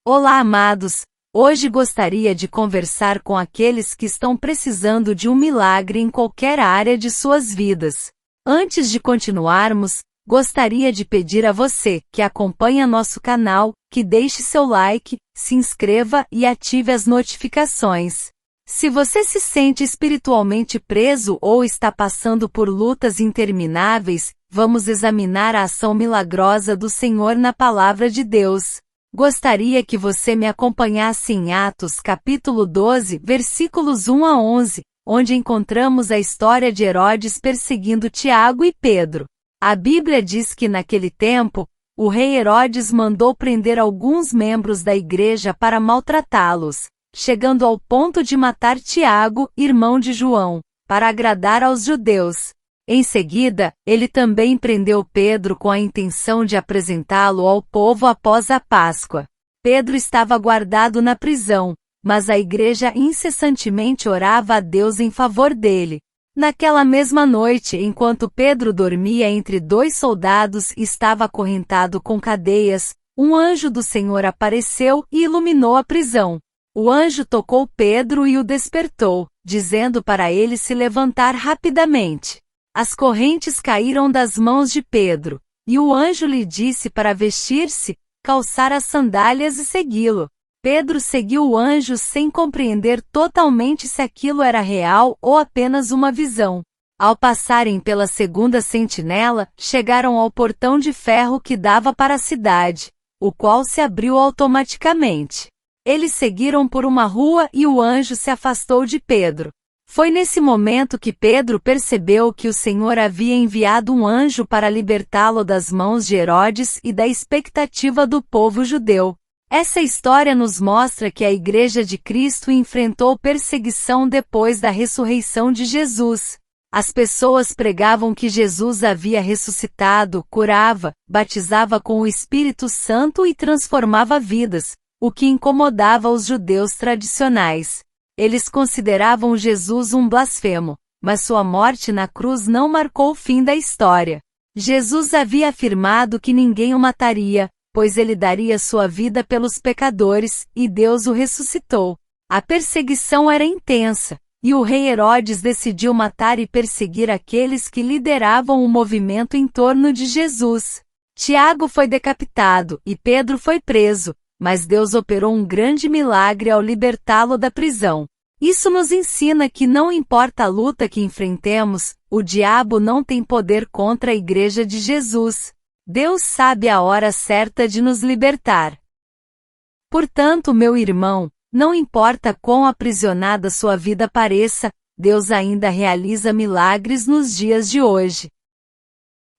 Olá, amados! Hoje gostaria de conversar com aqueles que estão precisando de um milagre em qualquer área de suas vidas. Antes de continuarmos, gostaria de pedir a você, que acompanha nosso canal, que deixe seu like, se inscreva e ative as notificações. Se você se sente espiritualmente preso ou está passando por lutas intermináveis, vamos examinar a ação milagrosa do Senhor na Palavra de Deus. Gostaria que você me acompanhasse em Atos capítulo 12, versículos 1 a 11, onde encontramos a história de Herodes perseguindo Tiago e Pedro. A Bíblia diz que naquele tempo, o rei Herodes mandou prender alguns membros da igreja para maltratá-los, chegando ao ponto de matar Tiago, irmão de João, para agradar aos judeus. Em seguida, ele também prendeu Pedro com a intenção de apresentá-lo ao povo após a Páscoa. Pedro estava guardado na prisão, mas a igreja incessantemente orava a Deus em favor dele. Naquela mesma noite, enquanto Pedro dormia entre dois soldados e estava acorrentado com cadeias, um anjo do Senhor apareceu e iluminou a prisão. O anjo tocou Pedro e o despertou, dizendo para ele se levantar rapidamente. As correntes caíram das mãos de Pedro, e o anjo lhe disse para vestir-se, calçar as sandálias e segui-lo. Pedro seguiu o anjo sem compreender totalmente se aquilo era real ou apenas uma visão. Ao passarem pela segunda sentinela, chegaram ao portão de ferro que dava para a cidade, o qual se abriu automaticamente. Eles seguiram por uma rua e o anjo se afastou de Pedro. Foi nesse momento que Pedro percebeu que o Senhor havia enviado um anjo para libertá-lo das mãos de Herodes e da expectativa do povo judeu. Essa história nos mostra que a Igreja de Cristo enfrentou perseguição depois da ressurreição de Jesus. As pessoas pregavam que Jesus havia ressuscitado, curava, batizava com o Espírito Santo e transformava vidas, o que incomodava os judeus tradicionais. Eles consideravam Jesus um blasfemo, mas sua morte na cruz não marcou o fim da história. Jesus havia afirmado que ninguém o mataria, pois ele daria sua vida pelos pecadores, e Deus o ressuscitou. A perseguição era intensa, e o rei Herodes decidiu matar e perseguir aqueles que lideravam o movimento em torno de Jesus. Tiago foi decapitado, e Pedro foi preso, mas Deus operou um grande milagre ao libertá-lo da prisão. Isso nos ensina que não importa a luta que enfrentemos, o diabo não tem poder contra a Igreja de Jesus. Deus sabe a hora certa de nos libertar. Portanto, meu irmão, não importa quão aprisionada sua vida pareça, Deus ainda realiza milagres nos dias de hoje.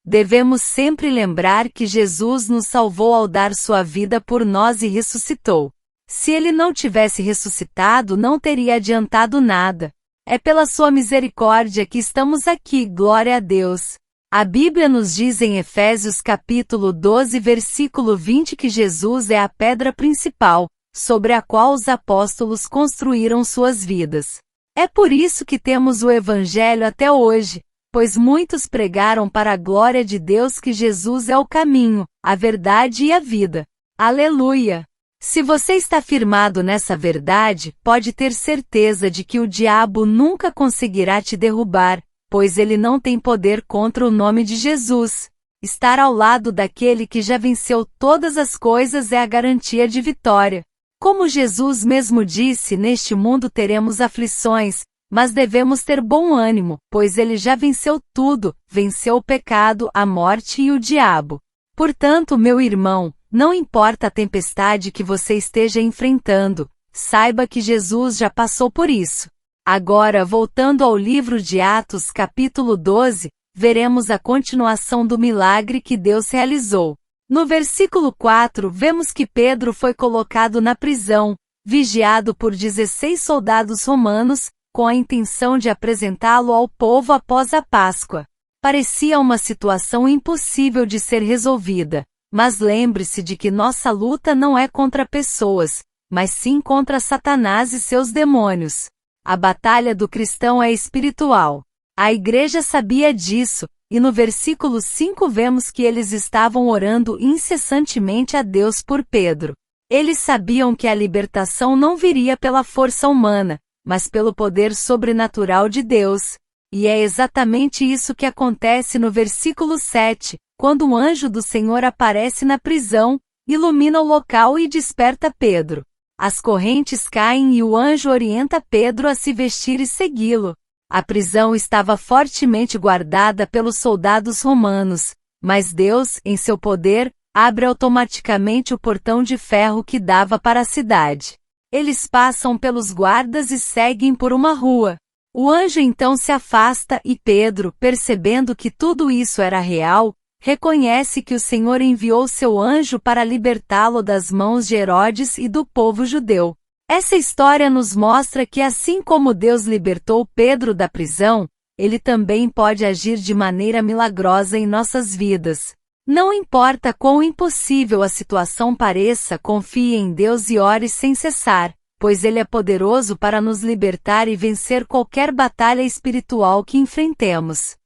Devemos sempre lembrar que Jesus nos salvou ao dar sua vida por nós e ressuscitou. Se ele não tivesse ressuscitado, não teria adiantado nada. É pela sua misericórdia que estamos aqui, glória a Deus. A Bíblia nos diz em Efésios capítulo 12, versículo 20 que Jesus é a pedra principal, sobre a qual os apóstolos construíram suas vidas. É por isso que temos o Evangelho até hoje, pois muitos pregaram para a glória de Deus que Jesus é o caminho, a verdade e a vida. Aleluia! Se você está firmado nessa verdade, pode ter certeza de que o diabo nunca conseguirá te derrubar, pois ele não tem poder contra o nome de Jesus. Estar ao lado daquele que já venceu todas as coisas é a garantia de vitória. Como Jesus mesmo disse, neste mundo teremos aflições, mas devemos ter bom ânimo, pois ele já venceu tudo, venceu o pecado, a morte e o diabo. Portanto, meu irmão, não importa a tempestade que você esteja enfrentando, saiba que Jesus já passou por isso. Agora, voltando ao livro de Atos capítulo 12, veremos a continuação do milagre que Deus realizou. No versículo 4, vemos que Pedro foi colocado na prisão, vigiado por 16 soldados romanos, com a intenção de apresentá-lo ao povo após a Páscoa. Parecia uma situação impossível de ser resolvida, mas lembre-se de que nossa luta não é contra pessoas, mas sim contra Satanás e seus demônios. A batalha do cristão é espiritual. A igreja sabia disso, e no versículo 5 vemos que eles estavam orando incessantemente a Deus por Pedro. Eles sabiam que a libertação não viria pela força humana, mas pelo poder sobrenatural de Deus. E é exatamente isso que acontece no versículo 7, quando um anjo do Senhor aparece na prisão, ilumina o local e desperta Pedro. As correntes caem e o anjo orienta Pedro a se vestir e segui-lo. A prisão estava fortemente guardada pelos soldados romanos, mas Deus, em seu poder, abre automaticamente o portão de ferro que dava para a cidade. Eles passam pelos guardas e seguem por uma rua. O anjo então se afasta e Pedro, percebendo que tudo isso era real, reconhece que o Senhor enviou seu anjo para libertá-lo das mãos de Herodes e do povo judeu. Essa história nos mostra que assim como Deus libertou Pedro da prisão, Ele também pode agir de maneira milagrosa em nossas vidas. Não importa quão impossível a situação pareça, confie em Deus e ore sem cessar, pois Ele é poderoso para nos libertar e vencer qualquer batalha espiritual que enfrentemos.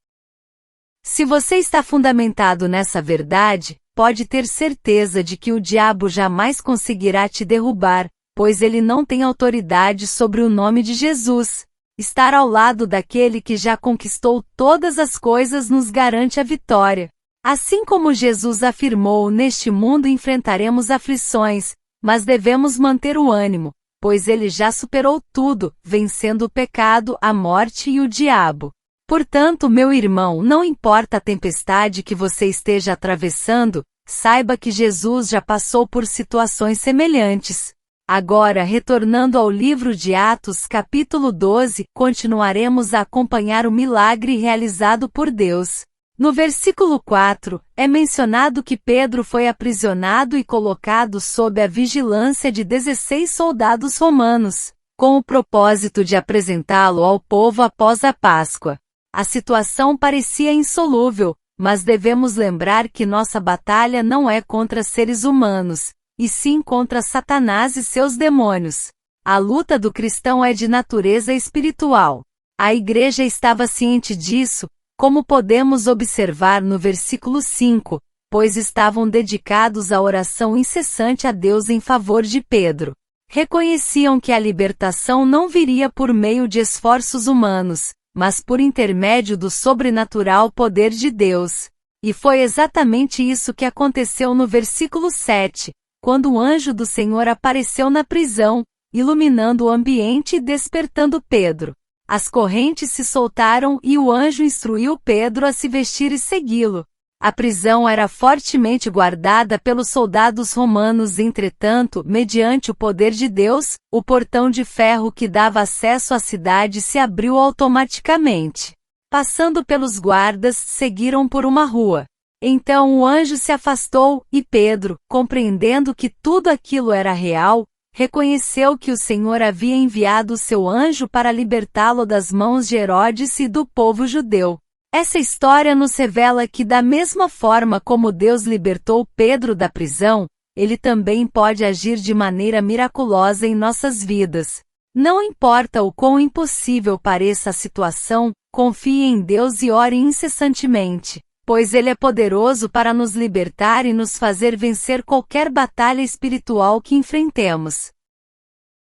Se você está fundamentado nessa verdade, pode ter certeza de que o diabo jamais conseguirá te derrubar, pois ele não tem autoridade sobre o nome de Jesus. Estar ao lado daquele que já conquistou todas as coisas nos garante a vitória. Assim como Jesus afirmou, neste mundo enfrentaremos aflições, mas devemos manter o ânimo, pois ele já superou tudo, vencendo o pecado, a morte e o diabo. Portanto, meu irmão, não importa a tempestade que você esteja atravessando, saiba que Jesus já passou por situações semelhantes. Agora, retornando ao livro de Atos, capítulo 12, continuaremos a acompanhar o milagre realizado por Deus. No versículo 4, é mencionado que Pedro foi aprisionado e colocado sob a vigilância de 16 soldados romanos, com o propósito de apresentá-lo ao povo após a Páscoa. A situação parecia insolúvel, mas devemos lembrar que nossa batalha não é contra seres humanos, e sim contra Satanás e seus demônios. A luta do cristão é de natureza espiritual. A igreja estava ciente disso, como podemos observar no versículo 5, pois estavam dedicados à oração incessante a Deus em favor de Pedro. Reconheciam que a libertação não viria por meio de esforços humanos, mas por intermédio do sobrenatural poder de Deus. E foi exatamente isso que aconteceu no versículo 7, quando o anjo do Senhor apareceu na prisão, iluminando o ambiente e despertando Pedro. As correntes se soltaram e o anjo instruiu Pedro a se vestir e segui-lo. A prisão era fortemente guardada pelos soldados romanos, entretanto, mediante o poder de Deus, o portão de ferro que dava acesso à cidade se abriu automaticamente. Passando pelos guardas, seguiram por uma rua. Então o anjo se afastou, e Pedro, compreendendo que tudo aquilo era real, reconheceu que o Senhor havia enviado o seu anjo para libertá-lo das mãos de Herodes e do povo judeu. Essa história nos revela que, da mesma forma como Deus libertou Pedro da prisão, Ele também pode agir de maneira miraculosa em nossas vidas. Não importa o quão impossível pareça a situação, confie em Deus e ore incessantemente, pois Ele é poderoso para nos libertar e nos fazer vencer qualquer batalha espiritual que enfrentemos.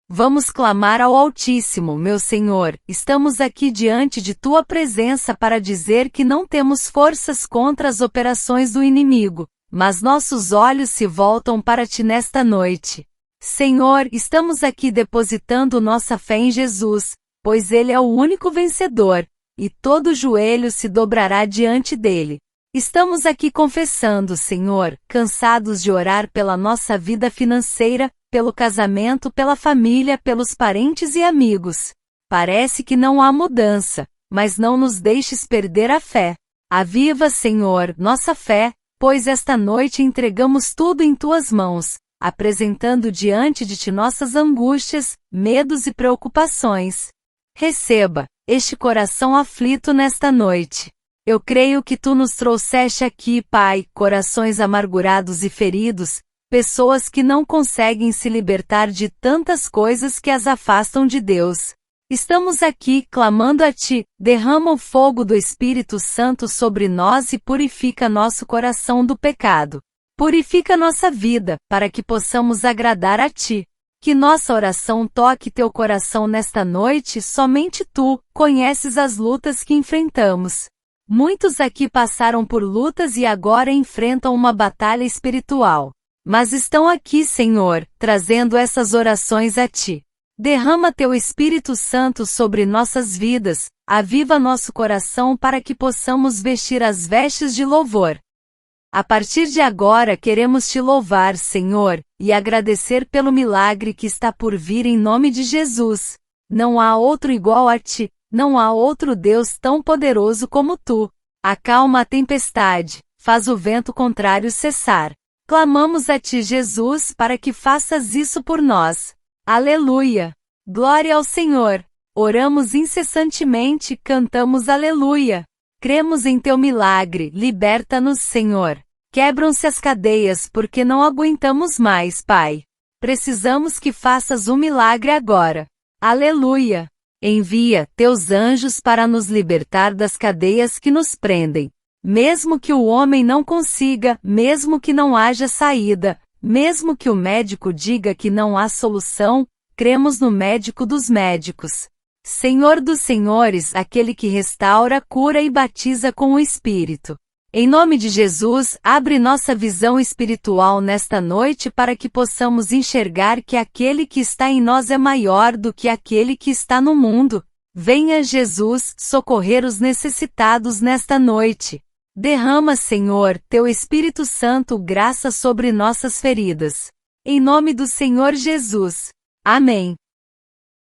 Vamos clamar ao Altíssimo, meu Senhor, estamos aqui diante de Tua presença para dizer que não temos forças contra as operações do inimigo, mas nossos olhos se voltam para Ti nesta noite. Senhor, estamos aqui depositando nossa fé em Jesus, pois Ele é o único vencedor, e todo joelho se dobrará diante dele. Estamos aqui confessando, Senhor, cansados de orar pela nossa vida financeira, pelo casamento, pela família, pelos parentes e amigos. Parece que não há mudança, mas não nos deixes perder a fé. Aviva, Senhor, nossa fé, pois esta noite entregamos tudo em Tuas mãos, apresentando diante de Ti nossas angústias, medos e preocupações. Receba este coração aflito nesta noite. Eu creio que Tu nos trouxeste aqui, Pai, corações amargurados e feridos, pessoas que não conseguem se libertar de tantas coisas que as afastam de Deus. Estamos aqui, clamando a Ti, derrama o fogo do Espírito Santo sobre nós e purifica nosso coração do pecado. Purifica nossa vida, para que possamos agradar a Ti. Que nossa oração toque Teu coração nesta noite. Somente Tu conheces as lutas que enfrentamos. Muitos aqui passaram por lutas e agora enfrentam uma batalha espiritual. Mas estão aqui, Senhor, trazendo essas orações a Ti. Derrama Teu Espírito Santo sobre nossas vidas, aviva nosso coração para que possamos vestir as vestes de louvor. A partir de agora queremos Te louvar, Senhor, e agradecer pelo milagre que está por vir em nome de Jesus. Não há outro igual a Ti, não há outro Deus tão poderoso como Tu. Acalma a tempestade, faz o vento contrário cessar. Clamamos a Ti, Jesus, para que faças isso por nós. Aleluia! Glória ao Senhor! Oramos incessantemente, cantamos aleluia! Cremos em Teu milagre, liberta-nos, Senhor! Quebram-se as cadeias porque não aguentamos mais, Pai. Precisamos que faças um milagre agora. Aleluia! Envia Teus anjos para nos libertar das cadeias que nos prendem. Mesmo que o homem não consiga, mesmo que não haja saída, mesmo que o médico diga que não há solução, cremos no médico dos médicos. Senhor dos senhores, aquele que restaura, cura e batiza com o Espírito. Em nome de Jesus, abre nossa visão espiritual nesta noite para que possamos enxergar que aquele que está em nós é maior do que aquele que está no mundo. Venha, Jesus, socorrer os necessitados nesta noite. Derrama, Senhor, Teu Espírito Santo graça sobre nossas feridas. Em nome do Senhor Jesus. Amém.